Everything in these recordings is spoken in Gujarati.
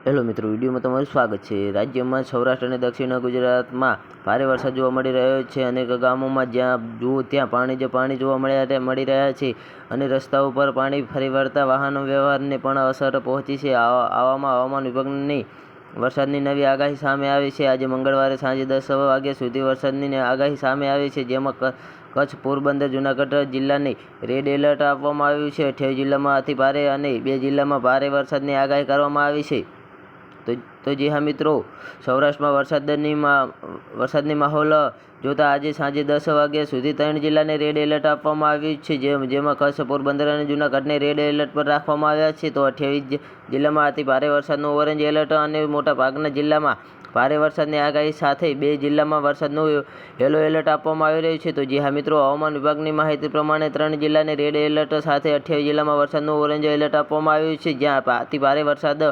હેલો મિત્રો, વિડીયોમાં તમારું સ્વાગત છે। રાજ્યમાં સૌરાષ્ટ્ર અને દક્ષિણ ગુજરાતમાં ભારે વરસાદ જોવા મળી રહ્યો છે। અનેક ગામોમાં જ્યાં જુઓ ત્યાં પાણી જોવા મળી રહ્યા છે અને રસ્તાઓ પર પાણી ફરી વળતા વાહન વ્યવહારને પણ અસર પહોંચી છે। આવામાં હવામાન વિભાગની વરસાદની નવી આગાહી સામે આવી છે। આજે મંગળવારે સાંજે 10 વાગ્યા સુધી વરસાદની આગાહી સામે આવી છે, જેમાં કચ્છ, પોરબંદર, જૂનાગઢ જિલ્લાને રેડ એલર્ટ આપવામાં આવ્યું છે। 28 જિલ્લામાં અતિ ભારે અને 2 જિલ્લામાં ભારે વરસાદની આગાહી કરવામાં આવી છે। તો જી હા મિત્રો, સૌરાષ્ટ્રમાં વરસાદની માહોલ જોતા આજે સાંજે 10 વાગ્યા સુધી 3 જિલ્લાને રેડ એલર્ટ આપવામાં આવ્યું છે, જેમાં કચ્છ, પોરબંદર અને જૂનાગઢને રેડ એલર્ટ પર રાખવામાં આવ્યા છે। તો 28 જિલ્લામાં અતિ ભારે વરસાદનું ઓરેન્જ એલર્ટ અને મોટા ભાગના જિલ્લામાં ભારે વરસાદની આગાહી સાથે 2 જિલ્લામાં વરસાદનું યલો એલર્ટ આપવામાં આવી રહ્યું છે। તો જી હા મિત્રો, હવામાન વિભાગની માહિતી પ્રમાણે 3 જિલ્લાને રેડ એલર્ટ સાથે 28 જિલ્લામાં વરસાદનું ઓરેન્જ એલર્ટ આપવામાં આવ્યું છે, જ્યાં અતિ ભારે વરસાદ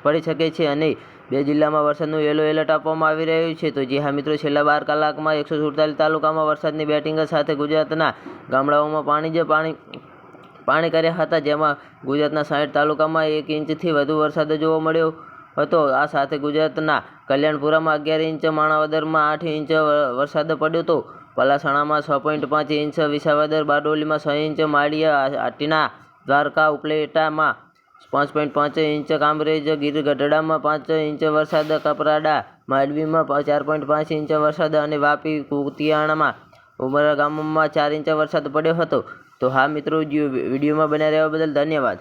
પડી શકે છે અને 2 જિલ્લામાં વરસાદનું યલો એલર્ટ આપવામાં આવી રહ્યું છે। તો જી હા મિત્રો, છેલ્લા 12 કલાકમાં 147 તાલુકામાં વરસાદની બેટિંગ સાથે ગુજરાતના ગામડાઓમાં પાણી કર્યા હતા, જેમાં ગુજરાતના 60 તાલુકામાં 1 ઇંચથી વધુ વરસાદ જોવા મળ્યો હતો। આ સાથે ગુજરાતના કલ્યાણપુરામાં 11 ઇંચ, માણાવદરમાં 8 ઇંચ વરસાદ પડ્યો હતો, પલાસણામાં 6.5 ઇંચ, વિસાવદર બારડોલીમાં 6 ઇંચ, માળિયા, આટીના, દ્વારકા, ઉપલેટામાં 5.5 ઇંચ, કામરેજ, ગીર ગઢડામાં 5 ઇંચ વરસાદ, કપરાડા, માંડવીમાં 4.5 ઇંચ વરસાદ અને વાપી, કુતિયાણામાં, ઉમરા ગામમાં 4 ઇંચ વરસાદ પડ્યો હતો। તો હા મિત્રો, વિડીયોમાં બન્યા રહેવા બદલ ધન્યવાદ।